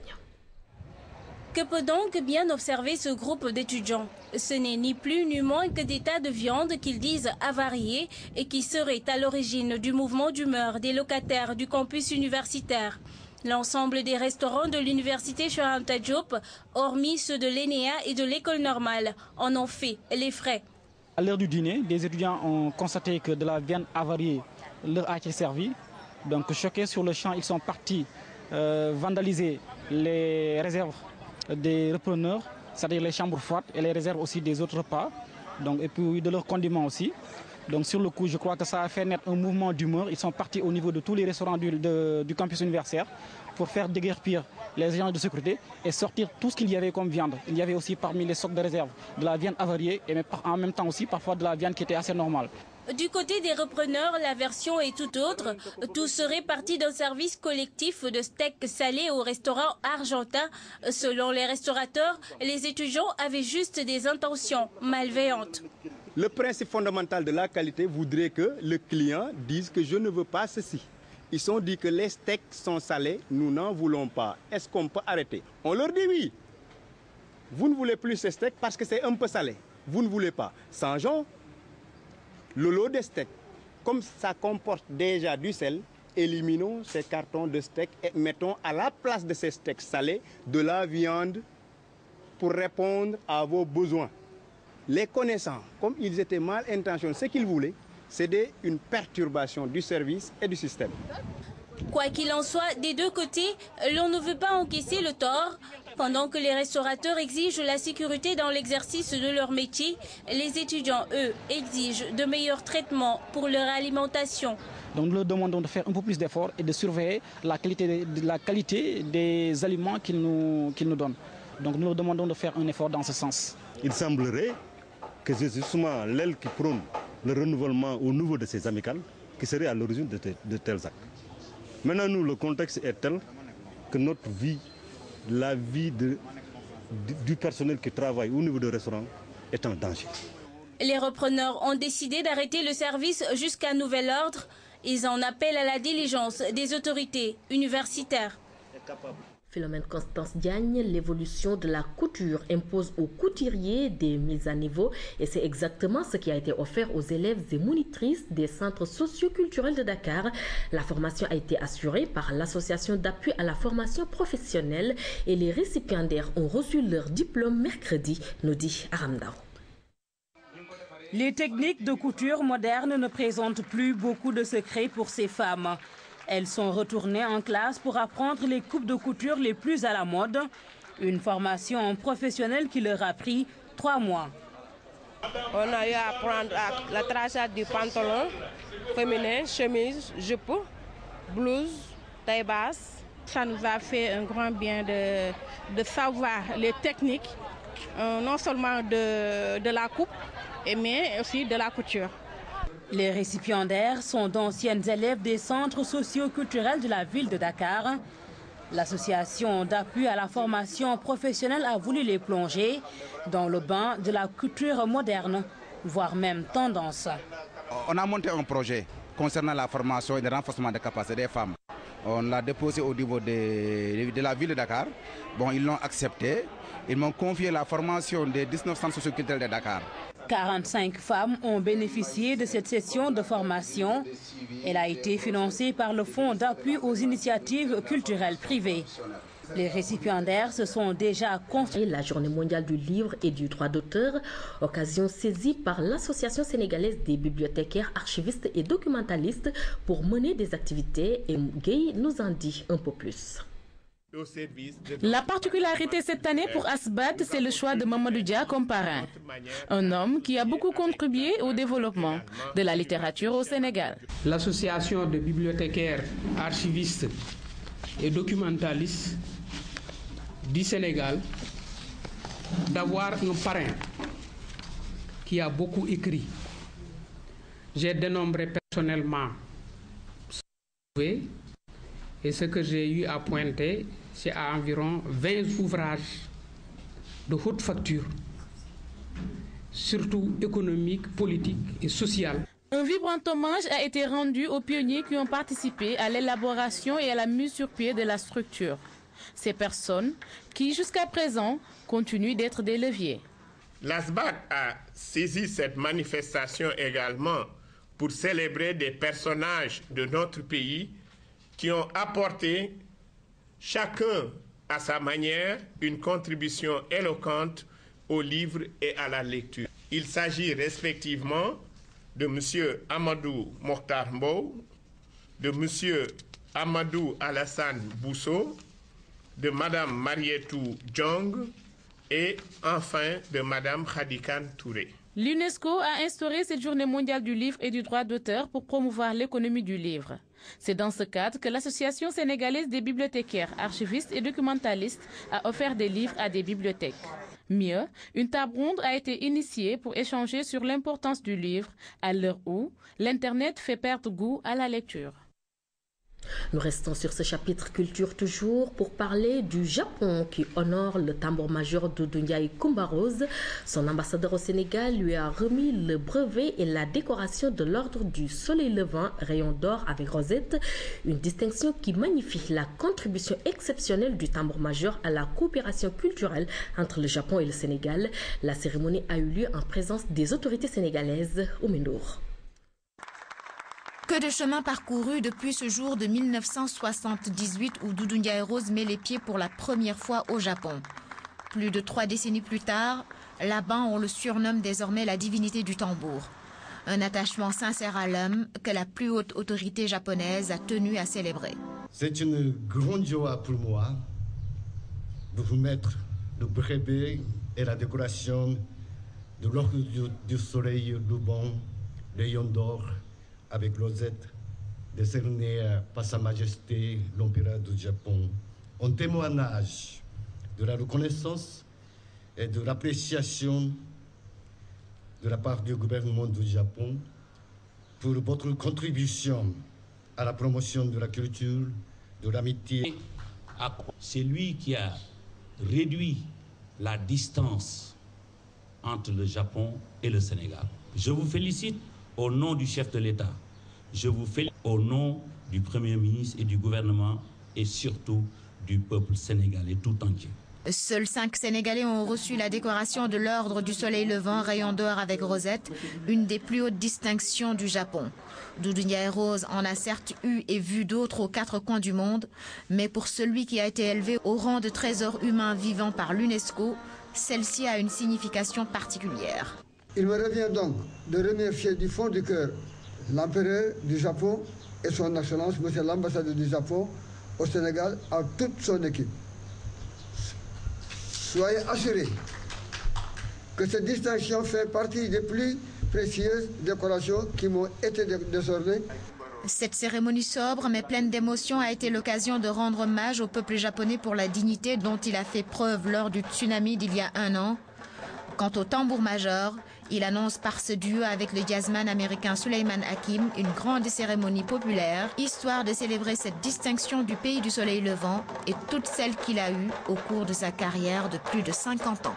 Que peut donc bien observer ce groupe d'étudiants? Ce n'est ni plus ni moins que des tas de viande qu'ils disent avariés et qui seraient à l'origine du mouvement d'humeur des locataires du campus universitaire. L'ensemble des restaurants de l'université Cheikh Anta Diop, hormis ceux de l'ENEA et de l'école normale, en ont fait les frais. À l'heure du dîner, des étudiants ont constaté que de la viande avariée leur a été servie. Donc choqués sur le champ, ils sont partis vandaliser les réserves des repreneurs, c'est-à-dire les chambres froides et les réserves aussi des autres repas, donc, et puis de leurs condiments aussi. Donc sur le coup, je crois que ça a fait naître un mouvement d'humeur. Ils sont partis au niveau de tous les restaurants du campus universitaire pour faire déguerpir les agents de sécurité et sortir tout ce qu'il y avait comme viande. Il y avait aussi parmi les stocks de réserve de la viande avariée et en même temps aussi parfois de la viande qui était assez normale. Du côté des repreneurs, la version est tout autre. Tout serait parti d'un service collectif de steak salé au restaurant argentin. Selon les restaurateurs, les étudiants avaient juste des intentions malveillantes. Le principe fondamental de la qualité voudrait que le client dise que je ne veux pas ceci. Ils ont dit que les steaks sont salés, nous n'en voulons pas. Est-ce qu'on peut arrêter? On leur dit oui. Vous ne voulez plus ces steaks parce que c'est un peu salé. Vous ne voulez pas. Changeons le lot de steaks. Comme ça comporte déjà du sel, éliminons ces cartons de steaks et mettons à la place de ces steaks salés de la viande pour répondre à vos besoins. Les connaissants, comme ils étaient mal intentionnés, ce qu'ils voulaient, c'était une perturbation du service et du système. Quoi qu'il en soit, des deux côtés, l'on ne veut pas encaisser le tort. Pendant que les restaurateurs exigent la sécurité dans l'exercice de leur métier, les étudiants, eux, exigent de meilleurs traitements pour leur alimentation. Donc nous leur demandons de faire un peu plus d'efforts et de surveiller la qualité des aliments qu'ils nous donnent. Donc nous leur demandons de faire un effort dans ce sens. Il semblerait que c'est justement l'aile qui prône le renouvellement au niveau de ces amicales qui seraient à l'origine de tels actes. Maintenant, nous, le contexte est tel que notre vie, la vie du personnel qui travaille au niveau des restaurants est en danger. Les repreneurs ont décidé d'arrêter le service jusqu'à nouvel ordre. Ils en appellent à la diligence des autorités universitaires. Philomène Constance Diagne, l'évolution de la couture impose aux couturiers des mises à niveau et c'est exactement ce qui a été offert aux élèves et monitrices des centres socioculturels de Dakar. La formation a été assurée par l'association d'appui à la formation professionnelle et les récipiendaires ont reçu leur diplôme mercredi, nous dit Aramdao. Les techniques de couture moderne ne présentent plus beaucoup de secrets pour ces femmes. Elles sont retournées en classe pour apprendre les coupes de couture les plus à la mode. Une formation professionnelle qui leur a pris 3 mois. On a eu à apprendre la traçage du pantalon féminin, chemise, jupe, blouse, taille basse. Ça nous a fait un grand bien de savoir les techniques, non seulement de la coupe, mais aussi de la couture. Les récipiendaires sont d'anciennes élèves des centres socio-culturels de la ville de Dakar. L'association d'appui à la formation professionnelle a voulu les plonger dans le bain de la couture moderne, voire même tendance. On a monté un projet concernant la formation et le renforcement des capacités des femmes. On l'a déposé au niveau de la ville de Dakar. Bon, ils l'ont accepté. Ils m'ont confié la formation des 19 centres socio-culturels de Dakar. 45 femmes ont bénéficié de cette session de formation. Elle a été financée par le Fonds d'appui aux initiatives culturelles privées. Les récipiendaires se sont déjà construits. La Journée mondiale du livre et du droit d'auteur, occasion saisie par l'Association sénégalaise des bibliothécaires, archivistes et documentalistes pour mener des activités. Et Gay nous en dit un peu plus. La particularité cette année pour Asbat, c'est le choix de Mamadou Dia comme parrain. Un homme qui a beaucoup contribué au développement de la littérature au Sénégal. L'association de bibliothécaires, archivistes et documentalistes du Sénégal d'avoir un parrain qui a beaucoup écrit. J'ai dénombré personnellement et ce que j'ai eu à pointer, c'est à environ 20 ouvrages de haute facture, surtout économiques, politiques et sociales. Un vibrant hommage a été rendu aux pionniers qui ont participé à l'élaboration et à la mise sur pied de la structure. Ces personnes qui, jusqu'à présent, continuent d'être des leviers. L'ASBAT a saisi cette manifestation également pour célébrer des personnages de notre pays qui ont apporté, chacun à sa manière, une contribution éloquente au livre et à la lecture. Il s'agit respectivement de M. Amadou Mokhtar Mbow, de M. Amadou Alassane Bousso, de Mme Marietou Djong et enfin de Mme Khadikan Touré. L'UNESCO a instauré cette journée mondiale du livre et du droit d'auteur pour promouvoir l'économie du livre. C'est dans ce cadre que l'Association sénégalaise des bibliothécaires, archivistes et documentalistes a offert des livres à des bibliothèques. Mieux, une table ronde a été initiée pour échanger sur l'importance du livre à l'heure où l'Internet fait perdre goût à la lecture. Nous restons sur ce chapitre culture toujours pour parler du Japon qui honore le tambour-major Doudou Ndiaye Coumba Rose. Son ambassadeur au Sénégal lui a remis le brevet et la décoration de l'ordre du Soleil Levant, rayon d'or avec rosette, une distinction qui magnifie la contribution exceptionnelle du tambour-major à la coopération culturelle entre le Japon et le Sénégal. La cérémonie a eu lieu en présence des autorités sénégalaises au Mindour. Que de chemin parcouru depuis ce jour de 1978 où Doudou Ndiaye Rose met les pieds pour la première fois au Japon. Plus de 3 décennies plus tard, là-bas on le surnomme désormais la divinité du tambour. Un attachement sincère à l'homme que la plus haute autorité japonaise a tenu à célébrer. C'est une grande joie pour moi de vous mettre le brevet et la décoration de l'ordre du Soleil Levant, rayon d'or, avec rosette, décerné par Sa Majesté l'Empereur du Japon, en témoignage de la reconnaissance et de l'appréciation de la part du gouvernement du Japon pour votre contribution à la promotion de la culture, de l'amitié. C'est lui qui a réduit la distance entre le Japon et le Sénégal. Je vous félicite au nom du chef de l'État. Je vous félicite au nom du Premier ministre et du gouvernement et surtout du peuple sénégalais tout entier. Seuls 5 Sénégalais ont reçu la décoration de l'Ordre du Soleil Levant Rayon d'Or avec Rosette, une des plus hautes distinctions du Japon. Doudou Ndiaye Rose en a certes eu et vu d'autres aux 4 coins du monde, mais pour celui qui a été élevé au rang de trésor humain vivant par l'UNESCO, celle-ci a une signification particulière. Il me revient donc de remercier du fond du cœur l'empereur du Japon et son excellence, monsieur l'ambassadeur du Japon au Sénégal, à toute son équipe. Soyez assurés que cette distinction fait partie des plus précieuses décorations qui m'ont été décernées. Cette cérémonie sobre mais pleine d'émotions a été l'occasion de rendre hommage au peuple japonais pour la dignité dont il a fait preuve lors du tsunami d'il y a 1 an. Quant au tambour-major, il annonce par ce duo avec le jazzman américain Suleiman Hakim une grande cérémonie populaire, histoire de célébrer cette distinction du pays du soleil levant et toutes celles qu'il a eues au cours de sa carrière de plus de 50 ans.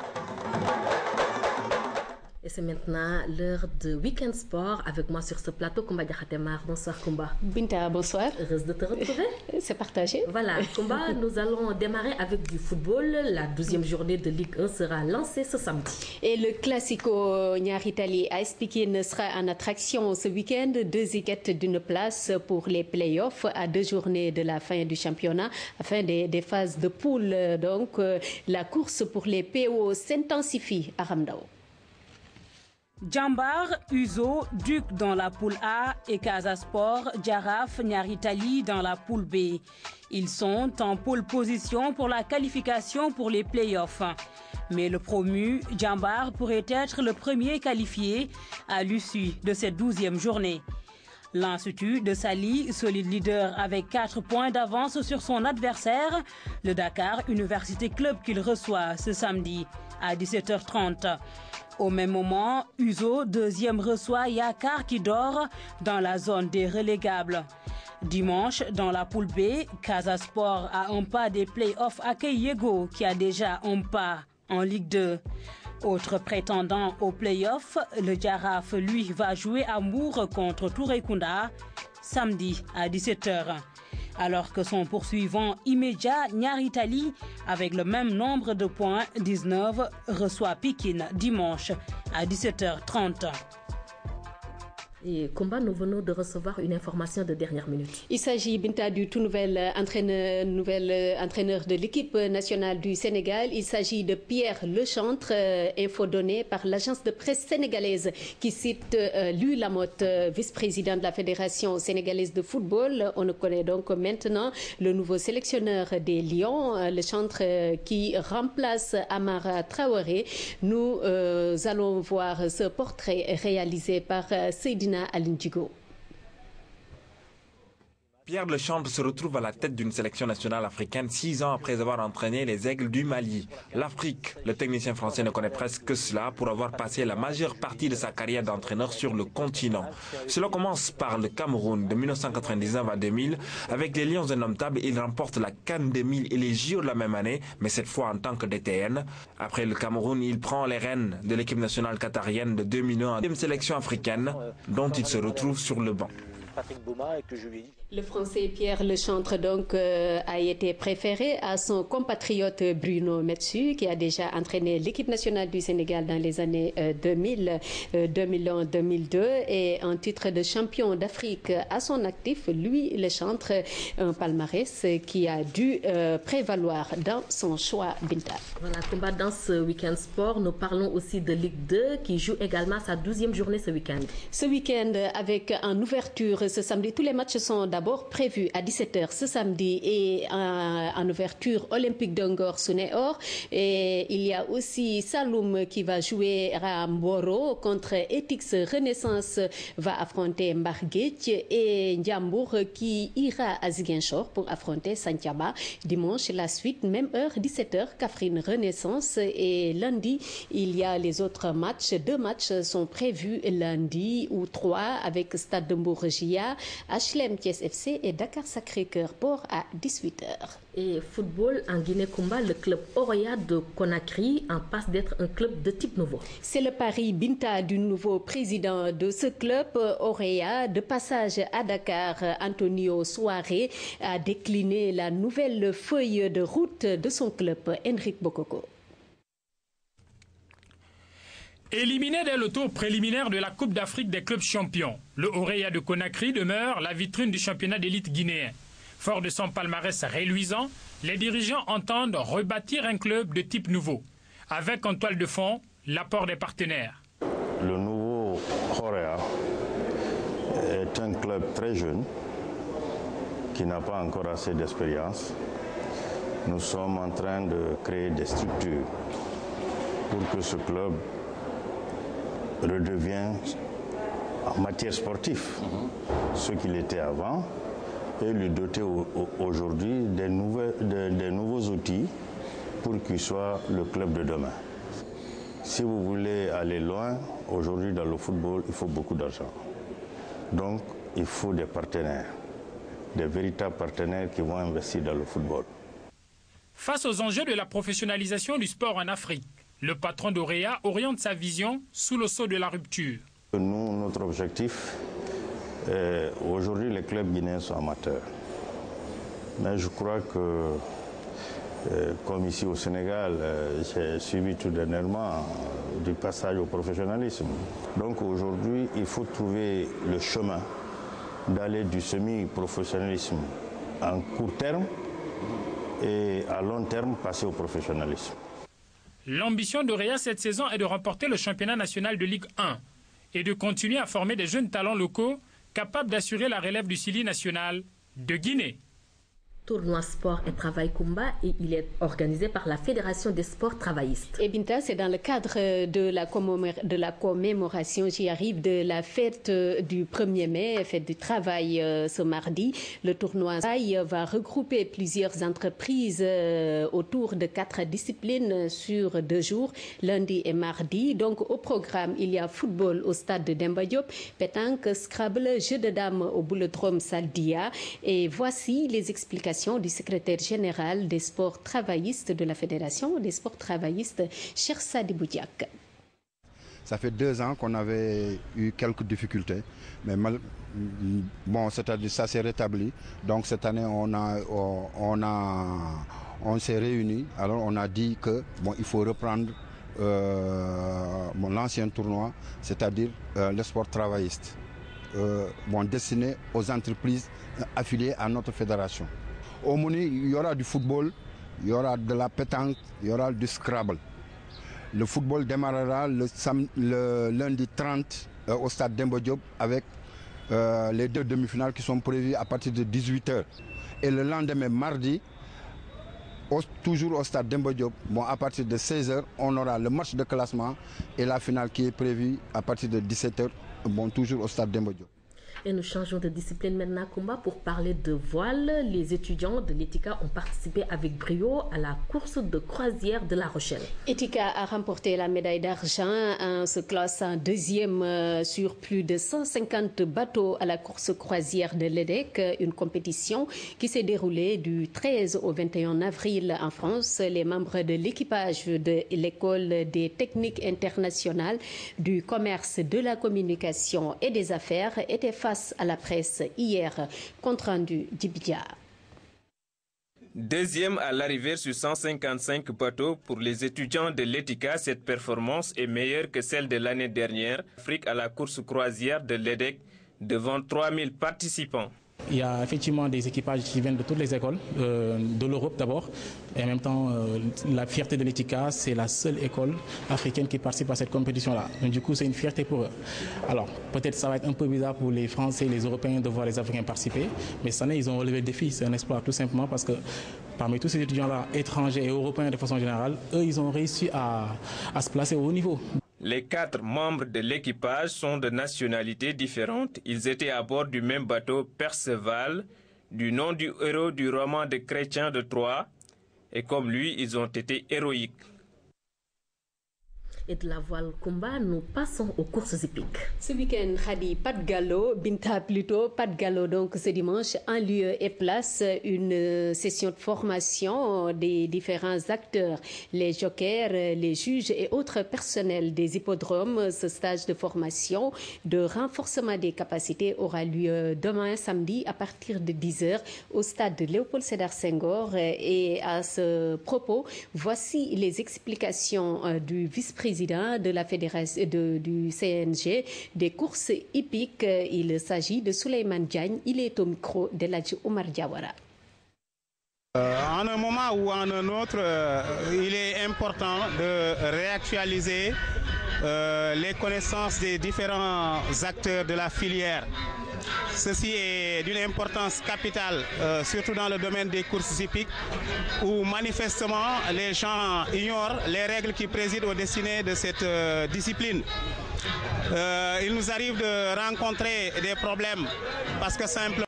Et c'est maintenant l'heure de Week-end Sport. Avec moi sur ce plateau, Koumba Diakhaté-Mar. Bonsoir Koumba. Binta, bonsoir. Heureuse de te retrouver. C'est partagé. Voilà, Koumba, nous allons démarrer avec du football. La 12e journée de Ligue 1 sera lancée ce samedi. Et le Classico Niary Tally AS Pikine sera en attraction ce week-end. 2 équipes d'une place pour les playoffs à 2 journées de la fin du championnat, afin des phases de poule. Donc, la course pour les PO s'intensifie à Ramdao. Djambar, Uzo, Duc dans la poule A et Casa Sport, Djaraf, Niary Tally dans la poule B. Ils sont en pole position pour la qualification pour les playoffs. Mais le promu, Djambar, pourrait être le premier qualifié à l'issue de cette 12e journée. L'Institut de Sali, solide leader avec 4 points d'avance sur son adversaire, le Dakar Université Club qu'il reçoit ce samedi à 17h30. Au même moment, Uzo, 2e, reçoit Yakar qui dort dans la zone des relégables. Dimanche, dans la poule B, Casa Sport a un pas des playoffs accueille Yego qui a déjà un pas en Ligue 2. Autre prétendant aux playoffs, le Djaraf, lui, va jouer à Mour contre Touré Kunda samedi à 17h. Alors que son poursuivant immédiat, Niary Tally, avec le même nombre de points, 19, reçoit Pikine dimanche à 17h30. Et Koumba, nous venons de recevoir une information de dernière minute. Il s'agit, Binta, du tout nouvel entraîneur de l'équipe nationale du Sénégal. Il s'agit de Pierre Lechantre, info donnée par l'agence de presse sénégalaise qui cite Louis Lamotte, vice-président de la Fédération sénégalaise de football. On connaît donc maintenant le nouveau sélectionneur des Lions, Lechantre, qui remplace Amara Traoré. Nous allons voir ce portrait réalisé par Seydina Alindigo. Pierre Lechantre se retrouve à la tête d'une sélection nationale africaine 6 ans après avoir entraîné les Aigles du Mali. L'Afrique, le technicien français ne connaît presque que cela pour avoir passé la majeure partie de sa carrière d'entraîneur sur le continent. Cela commence par le Cameroun de 1999 à 2000. Avec les Lions indomptables, il remporte la CAN 2000 et les JO de la même année, mais cette fois en tant que DTN. Après le Cameroun, il prend les rênes de l'équipe nationale qatarienne de 2001, deuxième sélection africaine dont il se retrouve sur le banc. Le Français Pierre Lechantre donc a été préféré à son compatriote Bruno Metsu qui a déjà entraîné l'équipe nationale du Sénégal dans les années 2000, 2001, 2002 et un titre de champion d'Afrique à son actif. Lui, Lechantre, un palmarès qui a dû prévaloir dans son choix, Binta. Voilà, combat dans ce week-end sport. Nous parlons aussi de Ligue 2 qui joue également sa 12e journée ce week-end. Ce week-end avec en ouverture ce samedi, tous les matchs sont d'abord prévus à 17h ce samedi et en ouverture olympique de Ngor-Sunéor. Et il y a aussi Saloum qui va jouer à Mboro contre Etix. Renaissance va affronter Mbarguetch et Ndiambour qui ira à Ziguinchor pour affronter Santhiaba. Dimanche, la suite, même heure, 17h, Kaffrine Renaissance. Et lundi, il y a les autres matchs. 2 matchs sont prévus lundi ou 3 avec Stade de Mbourgia, HLM Thiès FC et Dakar Sacré-Cœur Port à 18h. Et football en Guinée-Kumba, le club Orea de Conakry en passe d'être un club de type nouveau. C'est le pari Binta du nouveau président de ce club, Orea. De passage à Dakar, Antonio Souaré a décliné la nouvelle feuille de route de son club, Henrik Bokoko. Éliminé dès le tour préliminaire de la Coupe d'Afrique des clubs champions, le Orea de Conakry demeure la vitrine du championnat d'élite guinéen. Fort de son palmarès reluisant, les dirigeants entendent rebâtir un club de type nouveau, avec en toile de fond l'apport des partenaires. Le nouveau Orea est un club très jeune qui n'a pas encore assez d'expérience. Nous sommes en train de créer des structures pour que ce club redevienne en matière sportive ce qu'il était avant et lui doter aujourd'hui des nouveaux outils pour qu'il soit le club de demain. Si vous voulez aller loin, aujourd'hui dans le football, il faut beaucoup d'argent. Donc, il faut des partenaires, des véritables partenaires qui vont investir dans le football. Face aux enjeux de la professionnalisation du sport en Afrique, le patron d'Orea oriente sa vision sous le sceau de la rupture. Nous, notre objectif, aujourd'hui les clubs guinéens sont amateurs. Mais je crois que, comme ici au Sénégal, j'ai suivi tout dernièrement du passage au professionnalisme. Donc aujourd'hui, il faut trouver le chemin d'aller du semi-professionnalisme en court terme et à long terme passer au professionnalisme. L'ambition d'Orea cette saison est de remporter le championnat national de Ligue 1 et de continuer à former des jeunes talents locaux capables d'assurer la relève du Sili national de Guinée. Tournoi Sport et Travail Kumba et il est organisé par la Fédération des sports travaillistes. Et Binta, c'est dans le cadre de la commémoration, j'y arrive, de la fête du 1er mai, fête du travail ce mardi. Le tournoi va regrouper plusieurs entreprises autour de 4 disciplines sur 2 jours, lundi et mardi. Donc au programme, il y a football au stade de Demba Diop, pétanque, Scrabble, jeu de dames au boulodrome Saldia. Et voici les explications du secrétaire général des sports travaillistes de la Fédération des sports travaillistes, Cheikh Sadi Boudiak. Ça fait 2 ans qu'on avait eu quelques difficultés, mais bon, c'est-à-dire ça s'est rétabli. Donc cette année, on s'est réunis. Alors on a dit que bon, il faut reprendre l'ancien tournoi, c'est-à-dire le sport travailliste, destiné aux entreprises affiliées à notre fédération. Au menu, il y aura du football, il y aura de la pétanque, il y aura du Scrabble. Le football démarrera le lundi 30 au stade Demba Diop avec les 2 demi-finales qui sont prévues à partir de 18h. Et le lendemain, mardi, toujours au stade Demba Diop, à partir de 16h, on aura le match de classement et la finale qui est prévue à partir de 17h, toujours au stade Demba Diop. Et nous changeons de discipline maintenant, Kumba, pour parler de voile. Les étudiants de l'Etika ont participé avec brio à la course de croisière de La Rochelle. Etika a remporté la médaille d'argent en se classant 2e sur plus de 150 bateaux à la course croisière de l'EDEC, une compétition qui s'est déroulée du 13 au 21 avril en France. Les membres de l'équipage de l'école des techniques internationales du commerce, de la communication et des affaires étaient face à la presse hier. Compte rendu d'Ibia. 2e à l'arrivée sur 155 bateaux pour les étudiants de l'Etika, cette performance est meilleure que celle de l'année dernière. Afrique à la course croisière de l'EDEC devant 3000 participants. Il y a effectivement des équipages qui viennent de toutes les écoles, de l'Europe d'abord, et en même temps, la fierté de l'ETICA, c'est la seule école africaine qui participe à cette compétition-là. Donc du coup, c'est une fierté pour eux. Alors, peut-être ça va être un peu bizarre pour les Français et les Européens de voir les Africains participer, mais cette année, ils ont relevé le défi. C'est un espoir, tout simplement, parce que parmi tous ces étudiants-là, étrangers et européens de façon générale, eux, ils ont réussi à se placer au haut niveau. Les 4 membres de l'équipage sont de nationalités différentes. Ils étaient à bord du même bateau Perceval, du nom du héros du roman de Chrétien de Troyes. Et comme lui, ils ont été héroïques. Et de la voile combat, nous passons aux courses hippiques. Ce week-end, Khadi, pas de galop, Binta plutôt, pas de galop. Donc ce dimanche, en lieu et place, une session de formation des différents acteurs, les jokers, les juges et autres personnels des hippodromes. Ce stage de formation de renforcement des capacités aura lieu demain samedi à partir de 10h au stade de Léopold Sédar Senghor. Et à ce propos, voici les explications du vice-président de la fédération du CNG des courses hippiques. Il s'agit de Souleymane Diagne. Il est au micro de Ladji Omar Diawara. En un moment ou en un autre, il est important de réactualiser les connaissances des différents acteurs de la filière. Ceci est d'une importance capitale, surtout dans le domaine des courses hippiques, où manifestement les gens ignorent les règles qui président aux destinées de cette discipline. Il nous arrive de rencontrer des problèmes parce que simplement